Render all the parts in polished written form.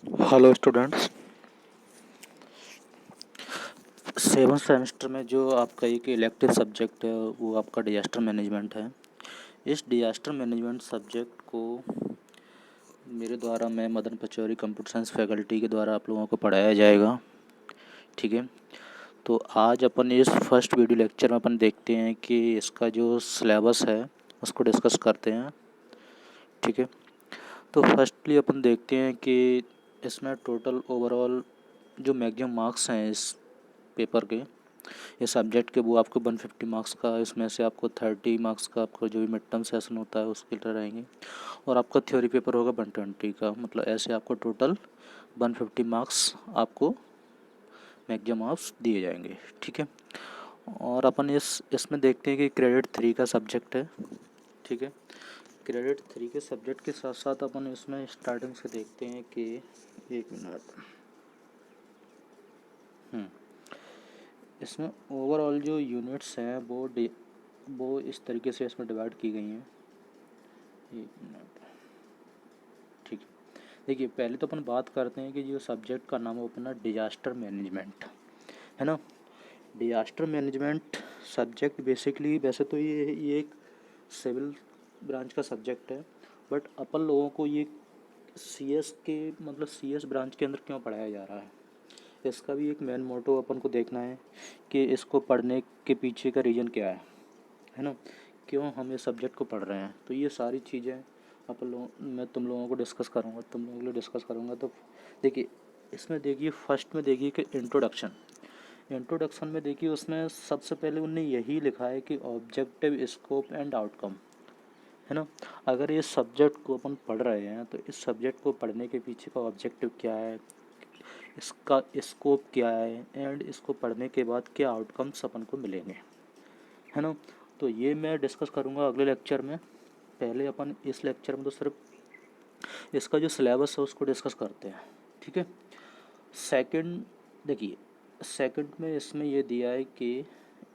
Hello students. 7th semester में जो आपका एक इलेक्टिव सब्जेक्ट है वो आपका डिजास्टर मैनेजमेंट है। इस डिजास्टर मैनेजमेंट सब्जेक्ट को मेरे द्वारा, मैं Madan Pachauri computer science faculty के द्वारा आप लोगों को पढ़ाया जाएगा। ठीक है, तो आज अपन इस फर्स्ट वीडियो लेक्चर में अपन देखते हैं कि इसका जो सिलेबस है उसको डिस्कस करते हैं। ठीक है, तो फर्स्टली अपन देखते हैं कि इसमें टोटल ओवरऑल जो मैक्सिमम मार्क्स हैं इस पेपर के, ये सब्जेक्ट के, वो आपको 150 मार्क्स का, इसमें से आपको 30 मार्क्स का आपको जो भी मिड टर्म सेशन होता है उसके लिए रहेंगे, और आपका थ्योरी पेपर होगा 120 का। मतलब ऐसे आपको टोटल 150 मार्क्स आपको मैक्सिमम मार्क्स दिए जाएंगे। ठीक है, और अपन इसमें देखते हैं कि क्रेडिट 3 का सब्जेक्ट है। ठीक है, क्रेडिट 3 के सब्जेक्ट के साथ साथ अपन इसमें स्टार्टिंग से देखते हैं कि 1 मिनट, इसमें ओवरऑल जो यूनिट्स हैं वो इस तरीके से इसमें डिवाइड की गई हैं। 1 मिनट। ठीक है, देखिए पहले तो अपन बात करते हैं कि जो सब्जेक्ट का नाम है अपना डिजास्टर मैनेजमेंट है ना। डिजास्टर मैनेजमेंट सब्जेक्ट बेसिकली, वैसे तो ये एक सिविल ब्रांच का सब्जेक्ट है, बट अपन लोगों को ये सीएस के, मतलब सीएस ब्रांच के अंदर क्यों पढ़ाया जा रहा है, इसका भी एक मेन मोटो अपन को देखना है कि इसको पढ़ने के पीछे का रीज़न क्या है ना, क्यों हम ये सब्जेक्ट को पढ़ रहे हैं। तो ये सारी चीज़ें मैं तुम लोगों को डिस्कस करूँगा, तुम लोगों के लिए डिस्कस करूँगा। तो देखिए इसमें देखिए फर्स्ट में देखिए कि इंट्रोडक्शन में देखिए उसमें सबसे पहले उनने यही लिखा है कि ऑब्जेक्टिव, स्कोप एंड आउटकम, है ना। अगर ये सब्जेक्ट को अपन पढ़ रहे हैं तो इस सब्जेक्ट को पढ़ने के पीछे का ऑब्जेक्टिव क्या है, इसका स्कोप क्या है, एंड इसको पढ़ने के बाद क्या आउटकम्स अपन को मिलेंगे, है ना। तो ये मैं डिस्कस करूँगा अगले लेक्चर में। पहले अपन इस लेक्चर में तो सिर्फ इसका जो सिलेबस है उसको डिस्कस करते हैं। ठीक है, सेकंड देखिए, सेकंड में इसमें ये दिया है कि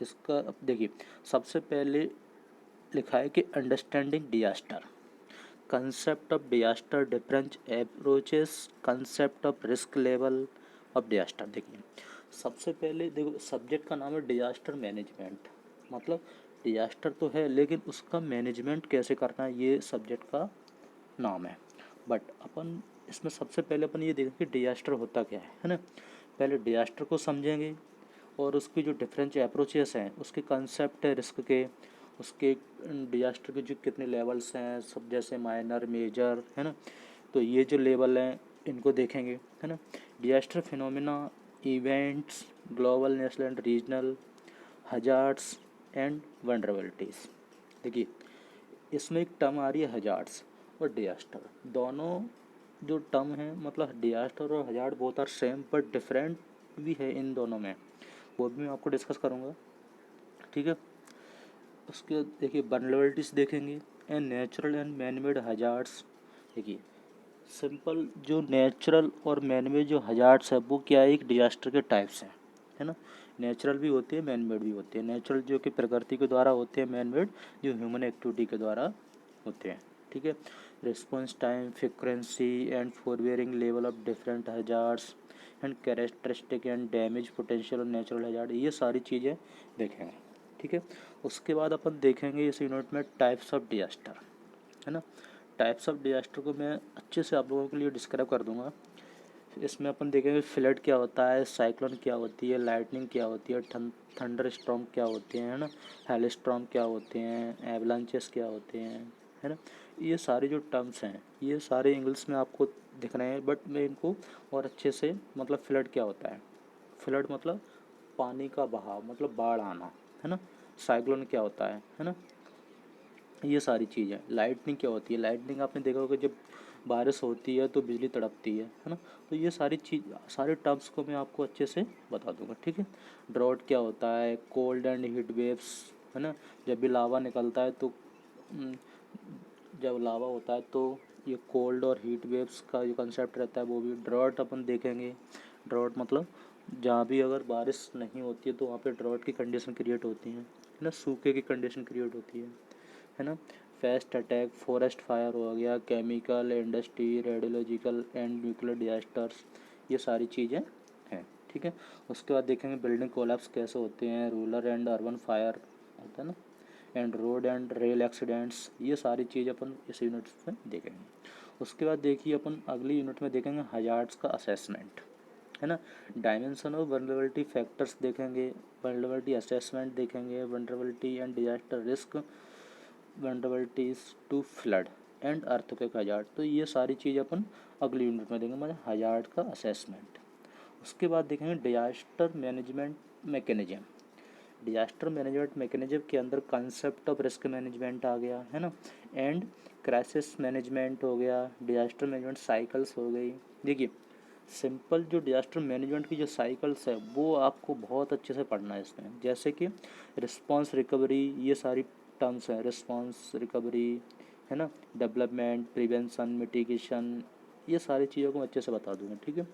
इसका, अब देखिए सबसे पहले लिखा है कि understanding disaster, concept of disaster, different approaches, concept of risk level of disaster. देखिए सबसे पहले देखो, सब्जेक्ट का नाम है डिजास्टर मैनेजमेंट, मतलब डिजास्टर तो है लेकिन उसका मैनेजमेंट कैसे करना है ये सब्जेक्ट का नाम है। बट अपन इसमें सबसे पहले अपन ये देखें कि डिजास्टर होता क्या है ना। पहले डिजास्टर को समझेंगे और उसकी जो डिफरेंट अप्रोचेस हैं, उसके कंसेप्ट है रिस्क के, उसके डिजास्टर के जो कितने लेवल्स हैं सब, जैसे माइनर, मेजर, है ना। तो ये जो लेवल हैं इनको देखेंगे, है ना। Disaster phenomena, events, global, national and regional, hazards and vulnerabilities. देखिए इसमें एक टर्म आ रही है हजार्ड्स और डिजास्टर, दोनों जो टर्म है, मतलब डिजास्टर और hazard both are same but different भी है इन दोनों में, वो भी मैं आपको डिस्कस करूँगा। ठीक है, उसके देखिए वनरेबिलिटीज़ देखेंगे and natural and manmade hazards. देखिए सिंपल, जो नेचुरल और मैनमेड जो हजार्ड्स है वो क्या है, एक डिजास्टर के टाइप्स हैं, है ना। नेचुरल भी होती है, मैनमेड भी होती है। नेचुरल जो कि प्रकृति के द्वारा होते हैं, मैनमेड जो ह्यूमन एक्टिविटी के द्वारा होते हैं। ठीक है, response time, frequency and forewarning level of different hazards and characteristic and damage potential और नेचुरल हजार्ड, ये सारी चीज़ें देखेंगे। ठीक है, उसके बाद अपन देखेंगे इस यूनिट में टाइप्स ऑफ डिजास्टर, है ना। टाइप्स ऑफ डिजास्टर को मैं अच्छे से आप लोगों के लिए डिस्क्राइब कर दूंगा। इसमें अपन देखेंगे फ्लड क्या होता है, साइक्लोन क्या होती है, लाइटनिंग क्या होती है, थंडर स्टॉर्म क्या होते हैं, है ना, हेल स्टॉर्म क्या होते हैं, एवलांचेस क्या होते हैं, है ना। ये सारे जो टर्म्स हैं ये सारे इंग्लिश में आपको दिख रहे हैं, बट मैं इनको और अच्छे से, मतलब फ्लड क्या होता है, फ्लड मतलब पानी का बहाव, मतलब बाढ़ आना, है ना। साइक्लोन क्या होता है ना, ये सारी चीज़ें। लाइटनिंग क्या होती है, लाइटनिंग आपने देखा होगा जब बारिश होती है तो बिजली तड़पती है ना। तो ये सारी चीज़, सारे टर्म्स को मैं आपको अच्छे से बता दूंगा। ठीक है, ड्रॉट क्या होता है, कोल्ड एंड हीट वेव्स, है ना। जब भी लावा निकलता है तो उम, जब लावा होता है तो ये कोल्ड और हीट वेव्स का जो कंसेप्ट रहता है वो भी। ड्रॉट अपन देखेंगे, ड्रॉट मतलब जहाँ भी अगर बारिश नहीं होती है तो वहाँ पे ड्रॉट की कंडीशन क्रिएट होती है ना, सूखे की कंडीशन क्रिएट होती है ना। पेस्ट अटैक, फॉरेस्ट फायर हो गया, chemical industry, radiological and nuclear disasters, ये सारी चीज़ें हैं। ठीक है, उसके बाद देखेंगे बिल्डिंग कोलैप्स कैसे होते हैं, रूरल एंड अर्बन फायर होता है ना, and road and rail accidents, ये सारी चीज़ अपन इस यूनिट में देखेंगे। उसके बाद देखिए अपन अगली यूनिट में देखेंगे हजार्ड्स का असेसमेंट, है ना, डायमेंशन ऑफ वल्नरेबिलिटी फैक्टर्स देखेंगे, वल्नरेबिलिटी असेसमेंट देखेंगे, vulnerability and disaster risk, vulnerabilities to flood and earthquake hazard. तो ये सारी चीज़ अपन अगली यूनिट में देखेंगे, मतलब हजार्ड का असेसमेंट। उसके बाद देखेंगे disaster management mechanism. Disaster management mechanism के अंदर कंसेप्ट ऑफ रिस्क मैनेजमेंट आ गया, है ना, एंड क्राइसिस मैनेजमेंट हो गया, डिजास्टर मैनेजमेंट साइकिल्स हो गई। देखिए सिंपल जो डिजास्टर मैनेजमेंट की जो साइकिल्स है वो आपको बहुत अच्छे से पढ़ना है इसमें, जैसे कि रिस्पांस रिकवरी, ये सारी टर्म्स हैं, रिस्पांस रिकवरी, है ना, डेवलपमेंट, प्रिवेंशन, मिटिगेशन, ये सारी चीज़ों को मैं अच्छे से बता दूंगा। ठीक है,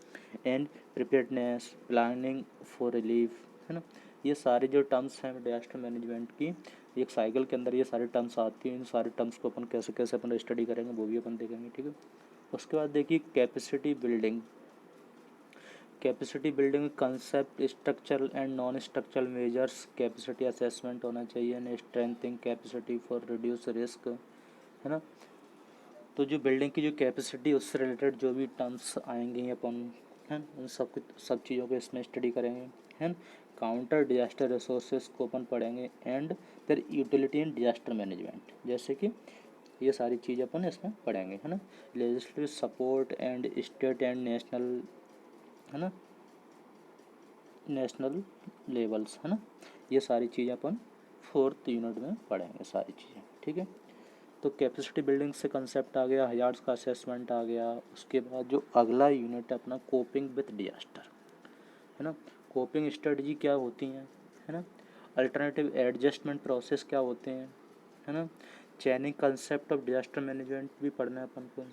and preparedness, planning for relief, है ना, ये सारे जो टर्म्स हैं डिजास्टर मैनेजमेंट की, एक साइकिल के अंदर ये सारे टर्म्स आती हैं। इन सारे टर्म्स को अपन कैसे कैसे अपन स्टडी करेंगे वो भी अपन देखेंगे। ठीक है, उसके बाद देखिए capacity building. Capacity building concept, structural and non structural measures, capacity assessment होना चाहिए, and strengthening capacity for reduce risk, है ना। तो जो बिल्डिंग की जो कैपेसिटी उससे रिलेटेड जो भी टर्म्स आएंगे अपन, है, उन सब चीज़ों को इसमें स्टडी करेंगे, है ना। काउंटर डिजास्टर रिसोर्सेज को अपन पढ़ेंगे, एंड फिर यूटिलिटी एंड डिजास्टर मैनेजमेंट, जैसे कि ये सारी चीज़ अपन इसमें पढ़ेंगे, है ना। Legislative support and state and national, है ना, नेशनल लेवल्स, है ना, ये सारी चीज़ें अपन फोर्थ यूनिट में पढ़ेंगे सारी चीज़ें। ठीक है, तो कैपेसिटी बिल्डिंग से कंसेप्ट आ गया, हजार्ड्स का असेसमेंट आ गया। उसके बाद जो अगला यूनिट है अपना कोपिंग विद डिजास्टर, है ना, कोपिंग स्ट्रेटजी क्या होती हैं, है ना, अल्टरनेटिव एडजस्टमेंट प्रोसेस क्या होते हैं, है ना, चैनिंग कंसेप्ट ऑफ डिजास्टर मैनेजमेंट भी पढ़ना है अपन को,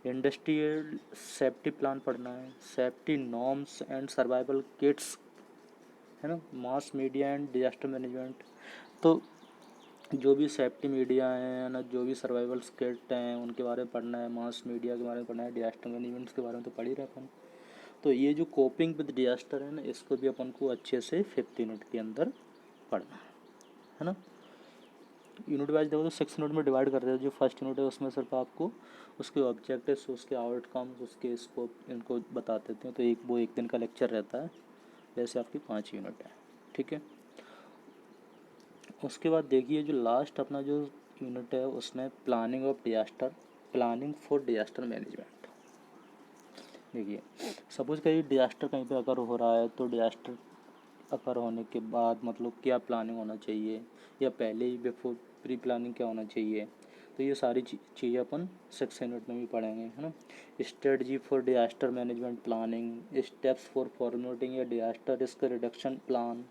इंडस्ट्रियल सेफ्टी प्लान पढ़ना है, safety norms and survival kits, है ना, mass media and disaster management. तो जो भी सेफ्टी मीडिया है ना, जो भी सर्वाइवल किट हैं उनके बारे में पढ़ना है, मास मीडिया के बारे में पढ़ना है, डिजास्टर मैनेजमेंट के बारे में तो पढ़ ही रहे अपन। तो ये जो कोपिंग विद डिजास्टर है ना, इसको भी अपन को अच्छे से 5th यूनिट के अंदर पढ़ना है ना। यूनिट वाइज देखो तो 6 यूनिट में डिवाइड कर रहे हैं। जो फर्स्ट यूनिट है उसमें सिर्फ आपको उसके ऑब्जेक्टिव्स, उसके आउटकम्स, उसके स्कोप इनको बता देते हैं। तो एक दिन का लेक्चर रहता है, जैसे आपकी 5 यूनिट है। ठीक है, उसके बाद देखिए जो लास्ट अपना जो यूनिट है उसमें planning of disaster, planning for disaster management. देखिए सपोज कहीं डिजास्टर कहीं पे अगर हो रहा है, तो डिजास्टर अगर होने के बाद मतलब क्या प्लानिंग होना चाहिए, या पहले ही बिफोर प्री प्लानिंग क्या होना चाहिए। तो ये सारी चीज़ें अपन 6 यूनिट में भी पढ़ेंगे, है ना। Strategy for disaster management planning, steps for formatting या डिजास्टर रिस्क रिडक्शन प्लान,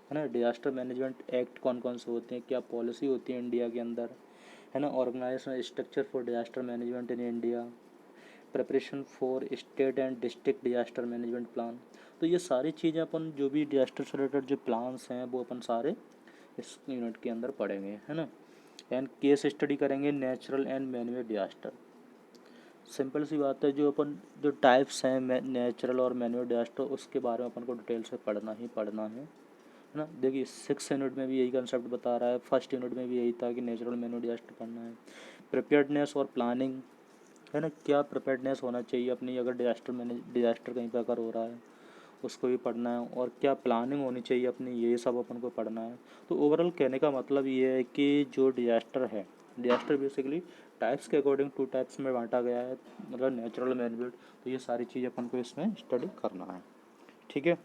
है ना, डिजास्टर मैनेजमेंट एक्ट कौन कौन से होते हैं, क्या पॉलिसी होती है इंडिया के अंदर, है ना, organisation structure for disaster management in India, preparation for state and district disaster management plan. तो ये सारी चीज़ें अपन जो भी डिजास्टर से रिलेटेड जो प्लान्स हैं वो अपन सारे इस यूनिट के अंदर पढ़ेंगे, है ना। एंड केस स्टडी करेंगे natural and manmade disaster. Simple सी बात है, जो अपन जो टाइप्स हैं नेचुरल और मैनमेड डिजास्टर, उसके बारे में अपन को डिटेल से पढ़ना ही पढ़ना है ना। देखिए 6 यूनिट में भी यही कंसेप्ट बता रहा है, फर्स्ट यूनिट में भी यही था कि नेचुरल मैनमेड डिजास्टर पढ़ना है। प्रिपेयर्डनेस और प्लानिंग, है ना, क्या प्रिपेयर्डनेस होना चाहिए अपनी अगर डिजास्टर कहीं पर अगर हो रहा है, उसको भी पढ़ना है। और क्या प्लानिंग होनी चाहिए अपनी, ये सब अपन को पढ़ना है। तो ओवरऑल कहने का मतलब ये है कि जो डिजास्टर है, डिजास्टर बेसिकली टाइप्स के अकॉर्डिंग 2 टाइप्स में बांटा गया है, मतलब नेचुरल मैनमेड। तो ये सारी चीज़ अपन को इसमें स्टडी करना है। ठीक है,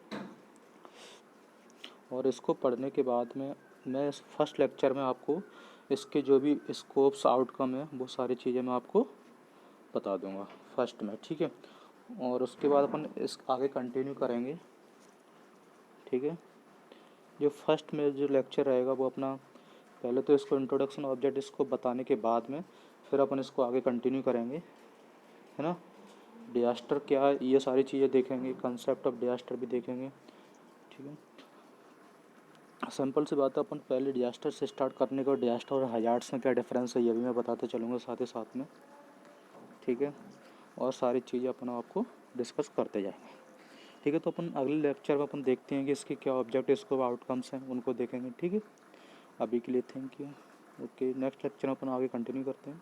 और इसको पढ़ने के बाद में मैं इस फर्स्ट लेक्चर में आपको इसके जो भी स्कोप्स आउटकम है वो सारी चीज़ें मैं आपको बता दूंगा फर्स्ट में। ठीक है, और उसके बाद अपन इस आगे कंटिन्यू करेंगे। ठीक है, जो फर्स्ट में जो लेक्चर रहेगा वो अपना पहले तो इसको इंट्रोडक्शन ऑब्जेक्ट इसको बताने के बाद में फिर अपन इसको आगे कंटिन्यू करेंगे, है ना। डिजास्टर क्या है ये सारी चीज़ें देखेंगे, कंसेप्ट ऑफ डिजास्टर भी देखेंगे। ठीक है, सिंपल सी बात है, अपन पहले डिजास्टर से स्टार्ट करने का, डिजास्टर और हजार्ड्स में क्या डिफरेंस है ये भी मैं बताते चलूँगा साथ ही साथ में, ठीक है। और सारी चीज़ें अपन आपको डिस्कस करते जाएंगे, ठीक है। तो अपन अगले लेक्चर में अपन देखते हैं कि इसके क्या ऑब्जेक्टिव, इसको आउटकम्स हैं, उनको देखेंगे, ठीक है। अभी के लिए thank you. Okay, next lecture में अपन आगे कंटिन्यू करते हैं।